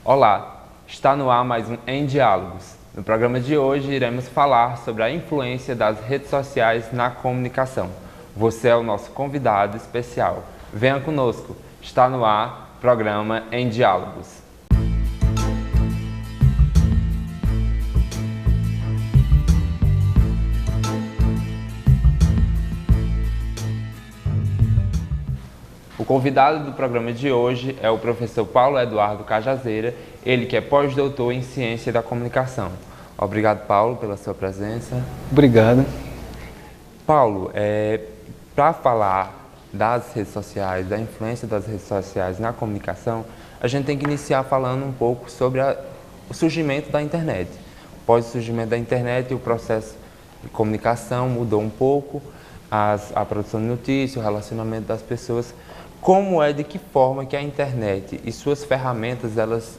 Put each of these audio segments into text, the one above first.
Olá, está no ar mais um Em Diálogos. No programa de hoje iremos falar sobre a influência das redes sociais na comunicação. Você é o nosso convidado especial. Venha conosco, está no ar o programa Em Diálogos. O convidado do programa de hoje é o professor Paulo Eduardo Cajazeira, ele que é pós-doutor em Ciência da Comunicação. Obrigado, Paulo, pela sua presença. Obrigado. Paulo, para falar das redes sociais, da influência das redes sociais na comunicação, a gente tem que iniciar falando um pouco sobre o surgimento da internet. Após o surgimento da internet, o processo de comunicação mudou um pouco, a produção de notícias, o relacionamento das pessoas. De que forma que a internet e suas ferramentas, elas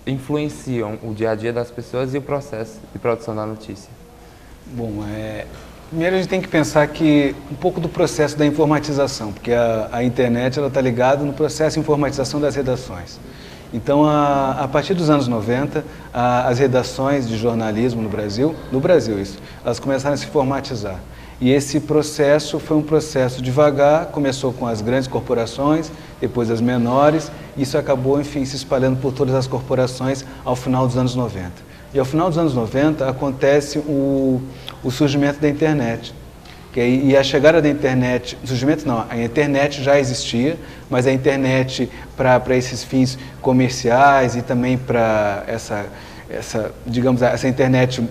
influenciam o dia a dia das pessoas e o processo de produção da notícia? Bom, primeiro a gente tem que pensar que um pouco do processo da informatização, porque a internet está ligada no processo de informatização das redações. Então, a partir dos anos 90, as redações de jornalismo no Brasil elas começaram a se formatizar. E esse processo foi um processo devagar, começou com as grandes corporações, depois as menores, e isso acabou, enfim, se espalhando por todas as corporações ao final dos anos 90. E ao final dos anos 90 acontece o surgimento da internet. E a chegada da internet, a internet já existia, mas a internet para esses fins comerciais e também para essa internet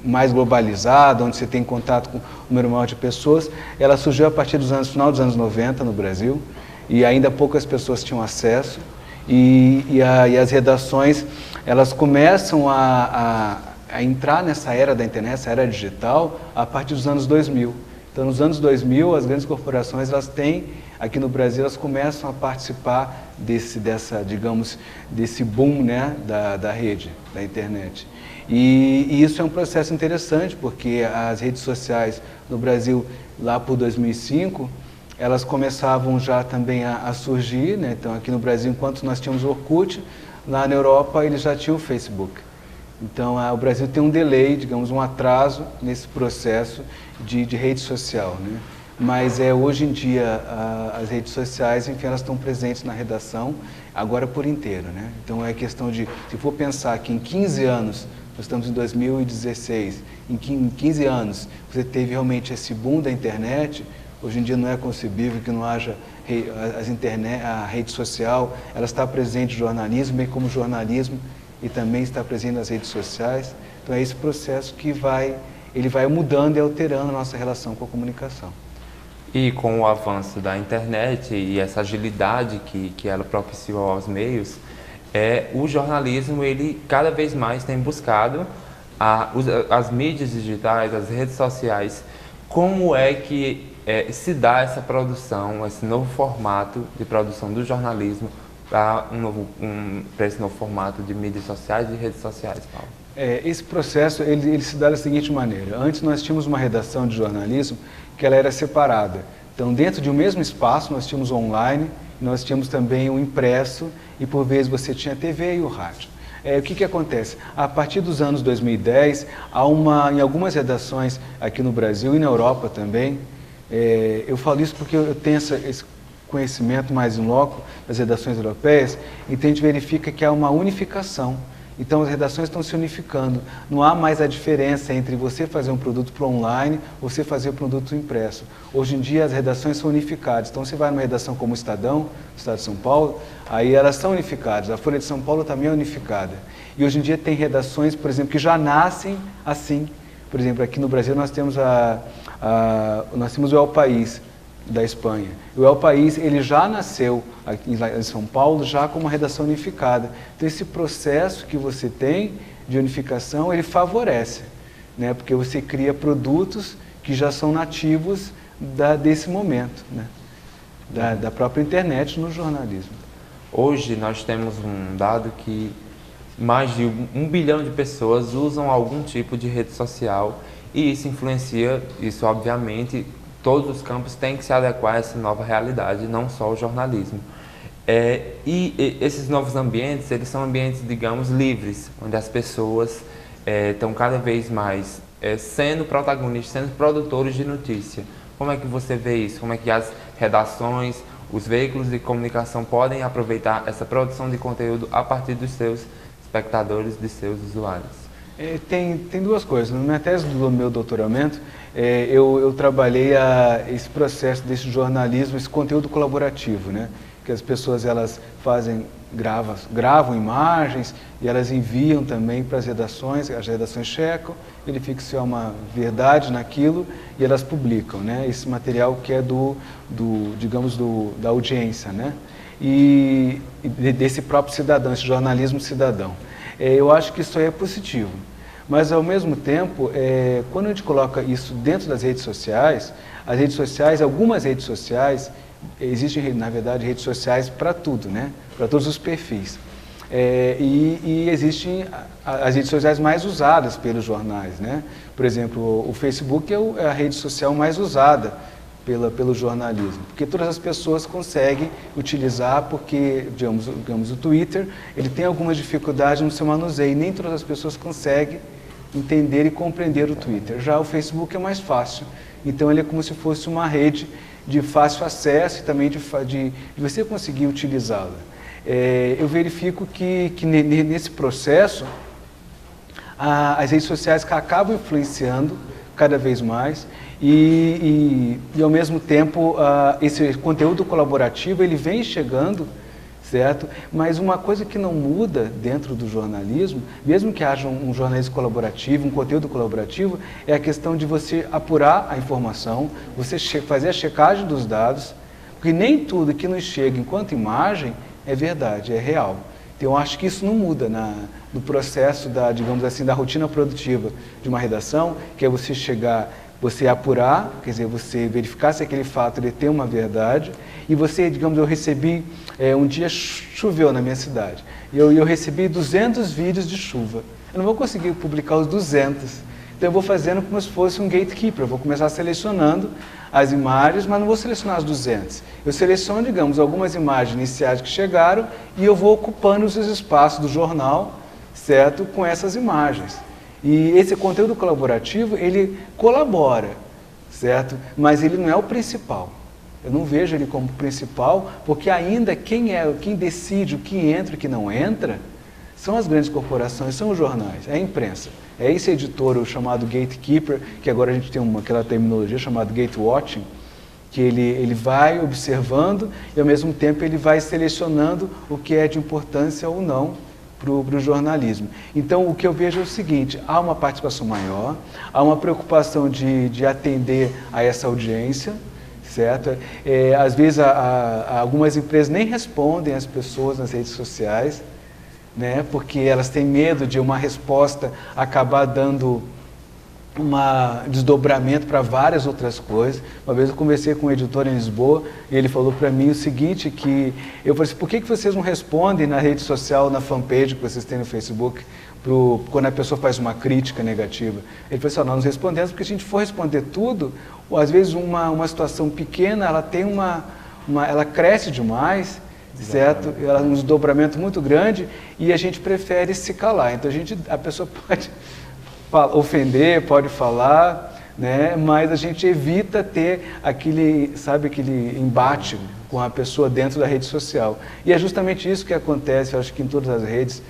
mais globalizada, onde você tem contato com um número maior de pessoas, ela surgiu a partir final dos anos 90 no Brasil, e ainda poucas pessoas tinham acesso, e as redações, elas começam a entrar nessa era da internet, essa era digital, a partir dos anos 2000. Então, nos anos 2000, as grandes corporações, elas têm, aqui no Brasil, elas começam a participar desse boom, né, da rede, da internet. E isso é um processo interessante, porque as redes sociais no Brasil, lá por 2005, elas começavam já também a surgir, né? Então, aqui no Brasil, enquanto nós tínhamos o Orkut, lá na Europa eles já tinham o Facebook. Então, o Brasil tem um delay, um atraso nesse processo de rede social, né? Mas hoje em dia as redes sociais, enfim, elas estão presentes na redação, agora por inteiro, né? Então é questão de, se for pensar que em 15 anos, nós estamos em 2016, em 15 anos você teve realmente esse boom da internet, hoje em dia não é concebível que não haja a rede social, ela está presente no jornalismo, bem como o jornalismo, e também está presente nas redes sociais. Então é esse processo que ele vai mudando e alterando a nossa relação com a comunicação. E com o avanço da internet e essa agilidade que ela propiciou aos meios, o jornalismo, ele cada vez mais tem buscado as mídias digitais, as redes sociais. Como é que se dá essa produção, esse novo formato de produção do jornalismo para esse novo formato de mídias sociais e redes sociais, Paulo? Esse processo ele se dá da seguinte maneira. Antes nós tínhamos uma redação de jornalismo que ela era separada. Então, dentro de um mesmo espaço, nós tínhamos o online, nós tínhamos também o impresso e, por vezes, você tinha a TV e o rádio. O que acontece? A partir dos anos 2010, em algumas redações aqui no Brasil e na Europa também, eu falo isso porque eu tenho esse conhecimento mais in loco das redações europeias, então a gente verifica que há uma unificação. Então as redações estão se unificando. Não há mais a diferença entre você fazer um produto para online ou você fazer o produto impresso. Hoje em dia as redações são unificadas. Então você vai numa redação como o Estadão, o Estado de São Paulo, aí elas são unificadas. A Folha de São Paulo também é unificada. E hoje em dia tem redações, por exemplo, que já nascem assim. Por exemplo, aqui no Brasil nós temos o El País, da Espanha. O El País, ele já nasceu aqui em São Paulo já com uma redação unificada. Então esse processo que você tem de unificação, ele favorece, né? Porque você cria produtos que já são nativos desse momento, né? Da própria internet no jornalismo. Hoje nós temos um dado que mais de 1 bilhão de pessoas usam algum tipo de rede social e isso influencia, obviamente, todos os campos têm que se adequar a essa nova realidade, não só o jornalismo. E esses novos ambientes, eles são ambientes, digamos, livres, onde as pessoas estão cada vez mais sendo protagonistas, sendo produtores de notícia. Como é que você vê isso? Como é que as redações, os veículos de comunicação podem aproveitar essa produção de conteúdo a partir dos seus espectadores, dos seus usuários? Tem duas coisas. Na minha tese do meu doutoramento, eu trabalhei esse processo desse jornalismo, esse conteúdo colaborativo, né? Que as pessoas elas gravam imagens e elas enviam também para as redações checam, verificam se há uma verdade naquilo e elas publicam, né? Esse material que é da audiência, né? E desse próprio cidadão, esse jornalismo cidadão. Eu acho que isso aí é positivo. Mas, ao mesmo tempo, quando a gente coloca isso dentro das redes sociais, algumas redes sociais, existem, na verdade, redes sociais para tudo, né? Para todos os perfis. E existem as redes sociais mais usadas pelos jornais, né? Por exemplo, o Facebook é a rede social mais usada pelo jornalismo, porque todas as pessoas conseguem utilizar, porque, digamos, o Twitter, ele tem algumas dificuldades no seu manuseio, e nem todas as pessoas conseguem entender e compreender o Twitter. Já o Facebook é mais fácil, então ele é como se fosse uma rede de fácil acesso e também de você conseguir utilizá-la. Eu verifico que nesse processo, as redes sociais acabam influenciando cada vez mais e ao mesmo tempo, esse conteúdo colaborativo ele vem chegando, certo? Mas uma coisa que não muda dentro do jornalismo, mesmo que haja um jornalismo colaborativo, um conteúdo colaborativo, é a questão de você apurar a informação, você fazer a checagem dos dados, porque nem tudo que nos chega enquanto imagem é verdade, é real. Então, eu acho que isso não muda no processo digamos assim, da rotina produtiva de uma redação, que é você apurar, quer dizer, você verificar se aquele fato ele tem uma verdade, e você, digamos, eu recebi, um dia choveu na minha cidade, e eu recebi 200 vídeos de chuva. Eu não vou conseguir publicar os 200, então eu vou fazendo como se fosse um gatekeeper, eu vou começar selecionando as imagens, mas não vou selecionar as 200. Eu seleciono, digamos, algumas imagens iniciais que chegaram e eu vou ocupando os espaços do jornal, certo, com essas imagens. E esse conteúdo colaborativo, ele colabora, certo? Mas ele não é o principal. Eu não vejo ele como principal, porque ainda quem decide o que entra e o que não entra, são as grandes corporações, são os jornais, é a imprensa. É esse editor, o chamado gatekeeper, que agora a gente tem aquela terminologia chamada gatewatching, que ele vai observando e ao mesmo tempo ele vai selecionando o que é de importância ou não para o jornalismo. Então, o que eu vejo é o seguinte, há uma participação maior, há uma preocupação de atender a essa audiência, certo? Às vezes, algumas empresas nem respondem às pessoas nas redes sociais, né? Porque elas têm medo de uma resposta acabar dando um desdobramento para várias outras coisas. Uma vez eu conversei com um editor em Lisboa e ele falou para mim o seguinte, que eu falei assim, por que vocês não respondem na rede social, na fanpage que vocês têm no Facebook, quando a pessoa faz uma crítica negativa? Ele falou assim, nós respondemos porque se a gente for responder tudo, às vezes uma situação pequena, ela tem ela cresce demais, certo? Ela é um desdobramento muito grande e a gente prefere se calar. Então a pessoa pode ofender, pode falar, né? Mas a gente evita ter aquele embate com a pessoa dentro da rede social. E é justamente isso que acontece, eu acho que em todas as redes,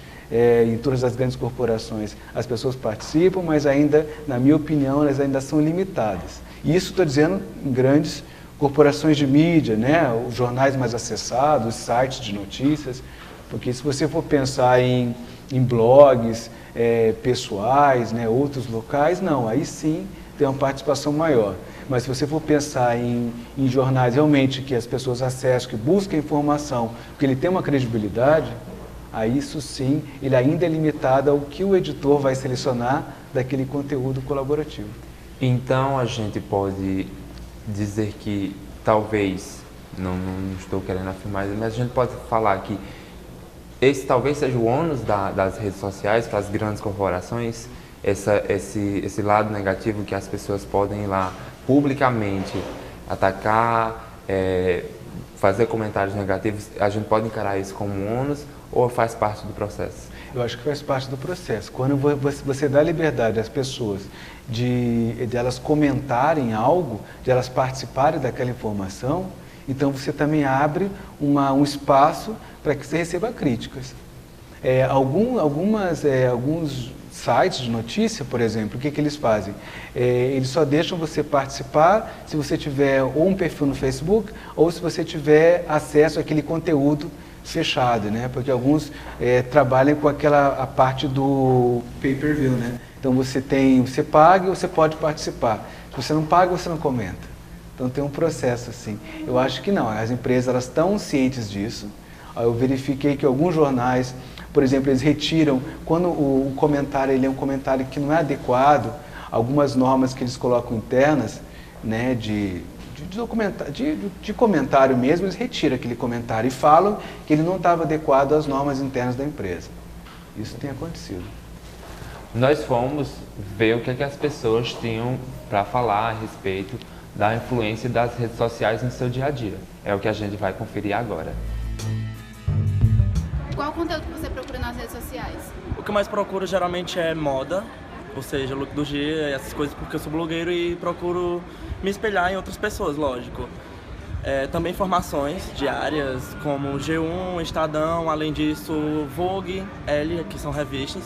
em todas as grandes corporações. As pessoas participam, mas ainda, na minha opinião, elas ainda são limitadas. E isso estou dizendo em grandes corporações de mídia, né? Os jornais mais acessados, os sites de notícias, porque se você for pensar em blogs pessoais, né? Outros locais, não, aí sim tem uma participação maior. Mas se você for pensar em jornais realmente que as pessoas acessam, que buscam informação, porque ele tem uma credibilidade, aí isso sim, ele ainda é limitado ao que o editor vai selecionar daquele conteúdo colaborativo. Então a gente pode dizer que talvez, não estou querendo afirmar, mas a gente pode falar que esse talvez seja o ônus das redes sociais para as grandes corporações, esse lado negativo que as pessoas podem ir lá publicamente atacar, fazer comentários negativos, a gente pode encarar isso como um ônus ou faz parte do processo? Eu acho que faz parte do processo. Quando você dá liberdade às pessoas de elas comentarem algo, de elas participarem daquela informação, então você também abre um espaço para que você receba críticas. Alguns sites de notícia, por exemplo, o que eles fazem? Eles só deixam você participar se você tiver ou um perfil no Facebook ou se você tiver acesso àquele conteúdo fechado, né? Porque alguns trabalham com a parte do pay-per-view, né? Então você paga e você pode participar. Se você não paga, você não comenta. Então tem um processo assim. Eu acho que não, as empresas elas estão cientes disso. Eu verifiquei que alguns jornais, por exemplo, eles retiram, quando o comentário ele é um comentário que não é adequado, algumas normas que eles colocam internas, né, de comentário mesmo, eles retiram aquele comentário e falam que ele não estava adequado às normas internas da empresa. Isso tem acontecido. Nós fomos ver o que as pessoas tinham para falar a respeito da influência das redes sociais no seu dia a dia. É o que a gente vai conferir agora. Qual o conteúdo que você procura nas redes sociais? O que eu mais procuro geralmente é moda, ou seja, look do dia, essas coisas, porque eu sou blogueiro e procuro me espelhar em outras pessoas, lógico. Também informações diárias, como G1, Estadão, além disso, Vogue, Elle, que são revistas.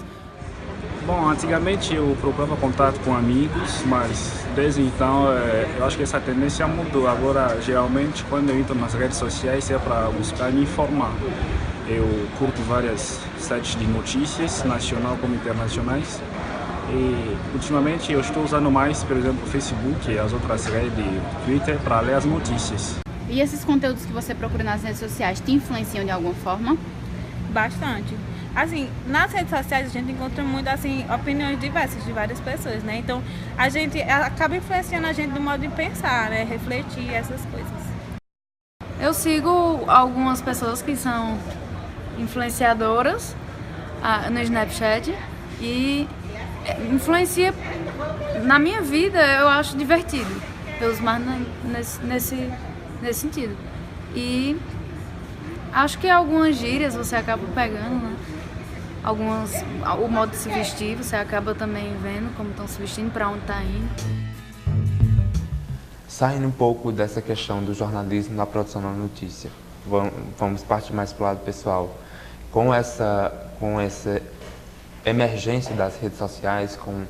Bom, antigamente eu procurava contato com amigos, mas desde então eu acho que essa tendência mudou. Agora, geralmente, quando eu entro nas redes sociais é para buscar me informar. Eu curto várias sites de notícias, nacional como internacionais. E ultimamente eu estou usando mais, por exemplo, o Facebook e as outras redes, Twitter, para ler as notícias. E esses conteúdos que você procura nas redes sociais te influenciam de alguma forma? Bastante. Assim, nas redes sociais a gente encontra muito, assim, opiniões diversas de várias pessoas, né? Então, a gente acaba influenciando a gente no modo de pensar, né? Refletir, essas coisas. Eu sigo algumas pessoas que são influenciadoras no Snapchat e influencia na minha vida, eu acho divertido. Eu uso mais nesse sentido. E acho que algumas gírias você acaba pegando, né? O modo de se vestir, você acaba também vendo como estão se vestindo, para onde está indo. Saindo um pouco dessa questão do jornalismo na produção da notícia, vamos partir mais para o lado pessoal. Com essa emergência das redes sociais, com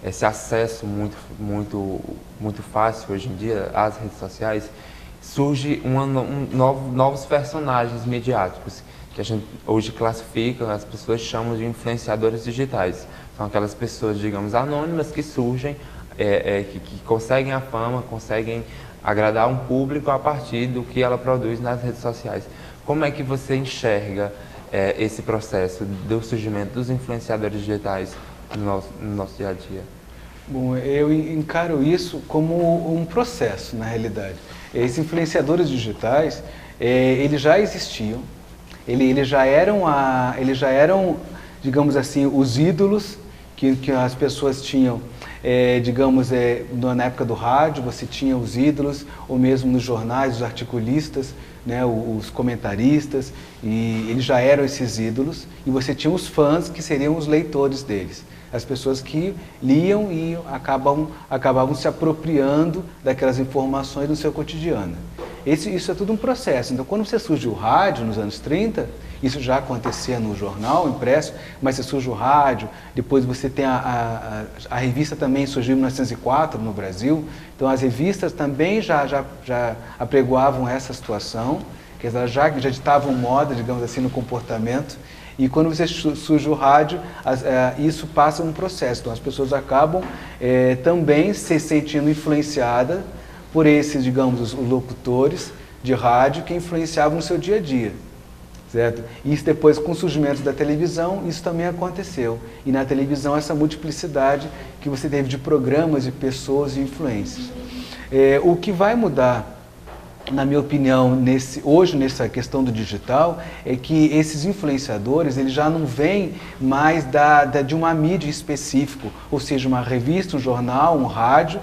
esse acesso muito fácil hoje em dia às redes sociais, surge novos personagens mediáticos, que a gente hoje classifica, as pessoas chamam de influenciadores digitais. São aquelas pessoas, digamos, anônimas que surgem, que conseguem a fama, conseguem agradar um público a partir do que ela produz nas redes sociais. Como é que você enxerga esse processo do surgimento dos influenciadores digitais no nosso dia a dia? Bom, eu encaro isso como um processo, na realidade. Esses influenciadores digitais, eles já existiam, eles já eram, digamos assim, os ídolos que as pessoas tinham, digamos, na época do rádio, você tinha os ídolos, ou mesmo nos jornais, os articulistas, né, os comentaristas, e eles já eram esses ídolos, e você tinha os fãs, que seriam os leitores deles. As pessoas que liam e acabavam se apropriando daquelas informações no seu cotidiano. Isso é tudo um processo. Então, quando você surge o rádio nos anos 30, isso já acontecia no jornal impresso, mas você surge o rádio, depois você tem a revista também surgiu em 1904 no Brasil, então as revistas também já apregoavam essa situação, que elas já ditavam moda, digamos assim, no comportamento. E quando você surge o rádio, isso passa um processo. Então as pessoas acabam também se sentindo influenciadas por esses, digamos, os locutores de rádio que influenciavam no seu dia a dia. Certo? E isso depois, com o surgimento da televisão, isso também aconteceu. E na televisão, essa multiplicidade que você teve de programas, de pessoas e influências. O que vai mudar, na minha opinião, hoje nessa questão do digital, é que esses influenciadores, eles já não vêm mais de uma mídia específica, ou seja, uma revista, um jornal, um rádio,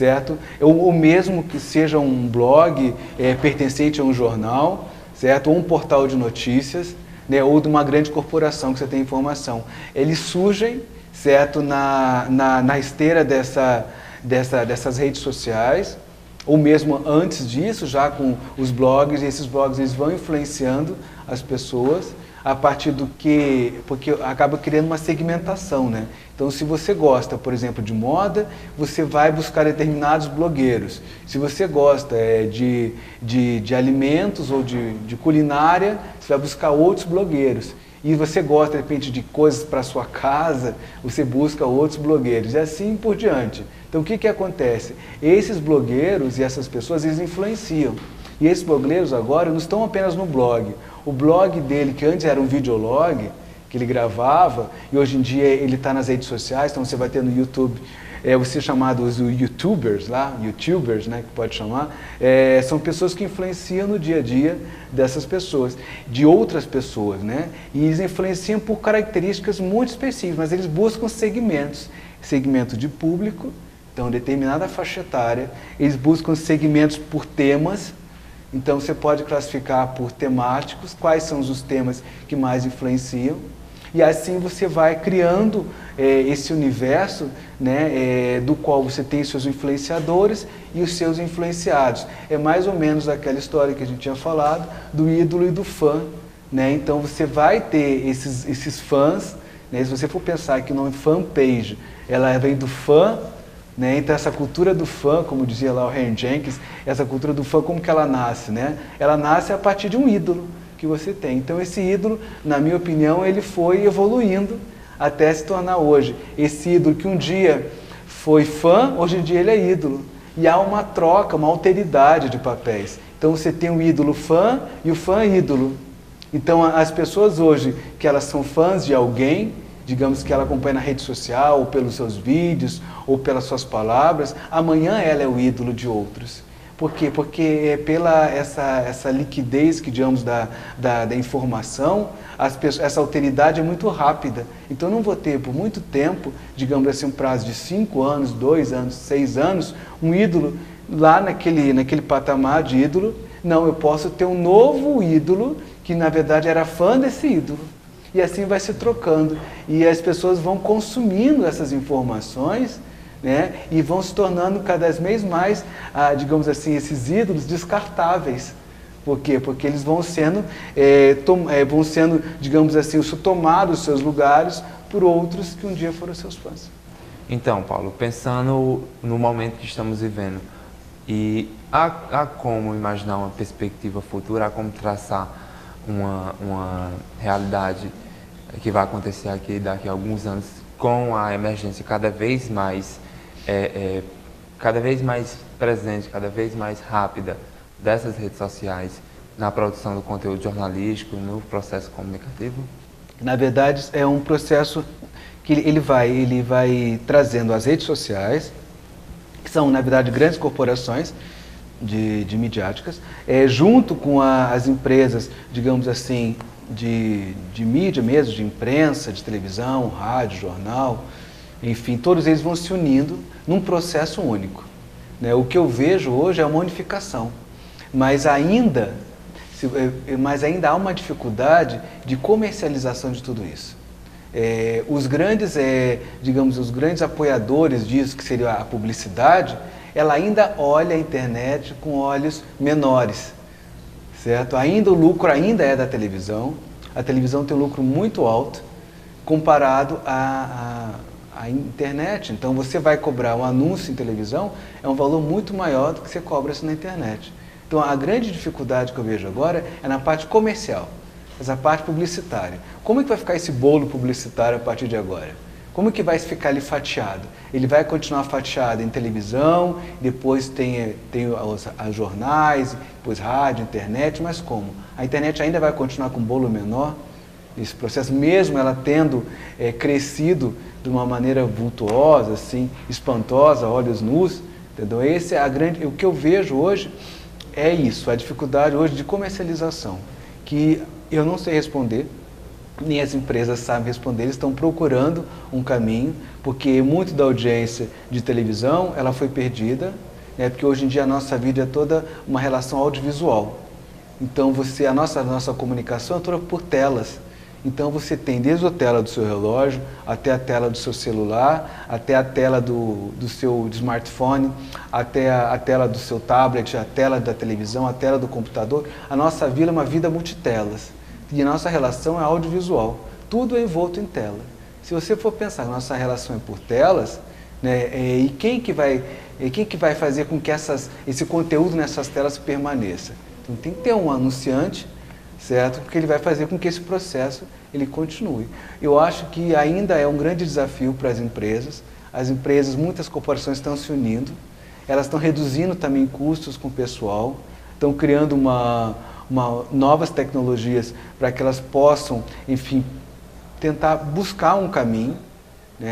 certo? Ou mesmo que seja um blog pertencente a um jornal, certo? Ou um portal de notícias, né? Ou de uma grande corporação que você tem informação. Eles surgem, certo? Na esteira dessas redes sociais, ou mesmo antes disso, já com os blogs, e esses blogs eles vão influenciando as pessoas a partir do que... porque acaba criando uma segmentação, né? Então, se você gosta, por exemplo, de moda, você vai buscar determinados blogueiros. Se você gosta de alimentos ou de culinária, você vai buscar outros blogueiros. E você gosta, de repente, de coisas para sua casa, você busca outros blogueiros. E assim por diante. Então, o que acontece? Esses blogueiros e essas pessoas, eles influenciam. E esses blogueiros agora não estão apenas no blog. O blog dele, que antes era um videolog, que ele gravava, e hoje em dia ele está nas redes sociais, então você vai ter no YouTube, você chamados YouTubers lá, YouTubers, né, que pode chamar, são pessoas que influenciam no dia a dia dessas pessoas, de outras pessoas, né, e eles influenciam por características muito específicas, mas eles buscam segmento de público, então determinada faixa etária, eles buscam segmentos por temas. Então você pode classificar por temáticos, quais são os temas que mais influenciam, e assim você vai criando esse universo, né, do qual você tem seus influenciadores e os seus influenciados. É mais ou menos aquela história que a gente tinha falado do ídolo e do fã, né? Então você vai ter esses fãs, né? Se você for pensar que o nome fanpage, ela vem do fã, né? Então essa cultura do fã, como dizia lá o Henry Jenkins, essa cultura do fã, como que ela nasce, né? Ela nasce a partir de um ídolo que você tem. Então esse ídolo, na minha opinião, ele foi evoluindo até se tornar hoje. Esse ídolo que um dia foi fã, hoje em dia ele é ídolo. E há uma troca, uma alteridade de papéis. Então você tem o ídolo fã e o fã ídolo. Então as pessoas hoje que elas são fãs de alguém, digamos que ela acompanha na rede social, ou pelos seus vídeos, ou pelas suas palavras, amanhã ela é o ídolo de outros. Por quê? Porque pela essa liquidez que digamos da informação, essa alteridade é muito rápida. Então eu não vou ter por muito tempo, digamos assim, um prazo de 5 anos, 2 anos, 6 anos, um ídolo lá naquele patamar de ídolo. Não, eu posso ter um novo ídolo que na verdade era fã desse ídolo. E assim vai se trocando. E as pessoas vão consumindo essas informações, né, e vão se tornando cada vez mais, digamos assim, esses ídolos descartáveis. Por quê? Porque eles vão sendo, digamos assim, tomados os seus lugares por outros que um dia foram seus fãs. Então, Paulo, pensando no momento que estamos vivendo, e há como imaginar uma perspectiva futura, há como traçar uma realidade que vai acontecer aqui daqui a alguns anos, com a emergência cada vez mais presente, cada vez mais rápida dessas redes sociais na produção do conteúdo jornalístico, no processo comunicativo? Na verdade, é um processo que ele vai trazendo as redes sociais, que são, na verdade, grandes corporações de midiáticas, junto com as empresas, digamos assim, de mídia mesmo, de imprensa, de televisão, rádio, jornal, enfim, todos eles vão se unindo num processo único, né? O que eu vejo hoje é uma unificação, mas ainda há uma dificuldade de comercialização de tudo isso. Os grandes, digamos, os grandes apoiadores disso, que seria a publicidade, ela ainda olha a internet com olhos menores, certo? Ainda o lucro ainda é da televisão, a televisão tem um lucro muito alto comparado à internet. Então você vai cobrar um anúncio em televisão, é um valor muito maior do que você cobra isso na internet. Então a grande dificuldade que eu vejo agora é na parte comercial, essa parte publicitária. Como é que vai ficar esse bolo publicitário a partir de agora? Como que vai ficar ali fatiado? Ele vai continuar fatiado em televisão, depois tem os jornais, depois rádio, internet, mas como? A internet ainda vai continuar com um bolo menor? Esse processo, mesmo ela tendo crescido de uma maneira vultuosa, assim, espantosa, olhos nus, entendeu? Esse é o que eu vejo hoje é isso, a dificuldade hoje de comercialização, que eu não sei responder, nem as empresas sabem responder, eles estão procurando um caminho, porque muito da audiência de televisão, ela foi perdida, né, porque hoje em dia a nossa vida é toda uma relação audiovisual. Então a nossa comunicação é toda por telas. Então você tem desde a tela do seu relógio, até a tela do seu celular, até a tela do seu smartphone, até a tela do seu tablet, a tela da televisão, a tela do computador. A nossa vida é uma vida multitelas. E a nossa relação é audiovisual. Tudo é envolto em tela. Se você for pensar que a nossa relação é por telas, né, e quem que vai fazer com que esse conteúdo nessas telas permaneça? Então tem que ter um anunciante, certo? Porque ele vai fazer com que esse processo ele continue. Eu acho que ainda é um grande desafio para as empresas. Muitas corporações estão se unindo, elas estão reduzindo também custos com o pessoal, estão criando novas tecnologias para que elas possam, enfim, tentar buscar um caminho.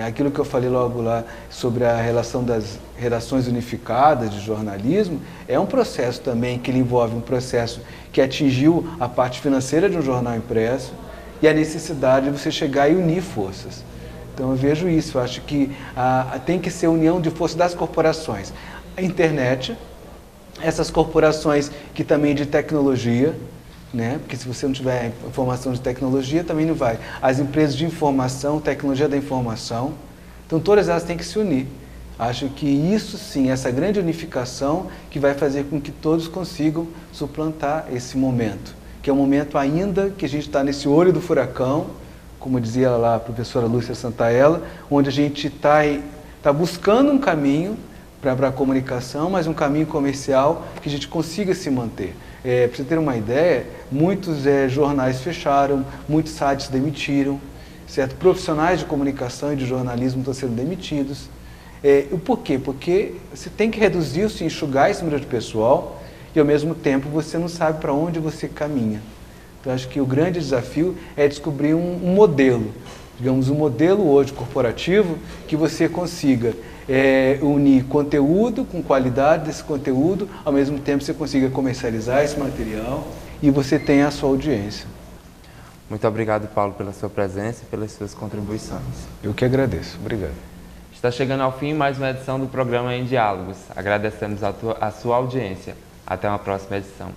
Aquilo que eu falei logo lá sobre a relação das redações unificadas de jornalismo, é um processo também que ele envolve um processo que atingiu a parte financeira de um jornal impresso e a necessidade de você chegar e unir forças. Então eu vejo isso, eu acho que tem que ser a união de forças das corporações. A internet, essas corporações que também de tecnologia, né? Porque se você não tiver informação de tecnologia, também não vai. As empresas de informação, tecnologia da informação, então todas elas têm que se unir. Acho que isso sim, essa grande unificação que vai fazer com que todos consigam suplantar esse momento, que é um momento ainda que a gente está nesse olho do furacão, como dizia lá a professora Lúcia Santaella, onde a gente está buscando um caminho para a comunicação, mas um caminho comercial que a gente consiga se manter. Para você ter uma ideia, muitos jornais fecharam, muitos sites demitiram, certo? Profissionais de comunicação e de jornalismo estão sendo demitidos. Por quê? Porque você tem que reduzir, enxugar esse número de pessoal e ao mesmo tempo você não sabe para onde você caminha. Então acho que o grande desafio é descobrir um modelo, digamos um modelo hoje corporativo que você consiga unir conteúdo com qualidade desse conteúdo, ao mesmo tempo você consiga comercializar esse material e você tenha a sua audiência. Muito obrigado, Paulo, pela sua presença e pelas suas contribuições. Eu que agradeço. Obrigado. Está chegando ao fim mais uma edição do programa Em Diálogos. Agradecemos a sua audiência. Até uma próxima edição.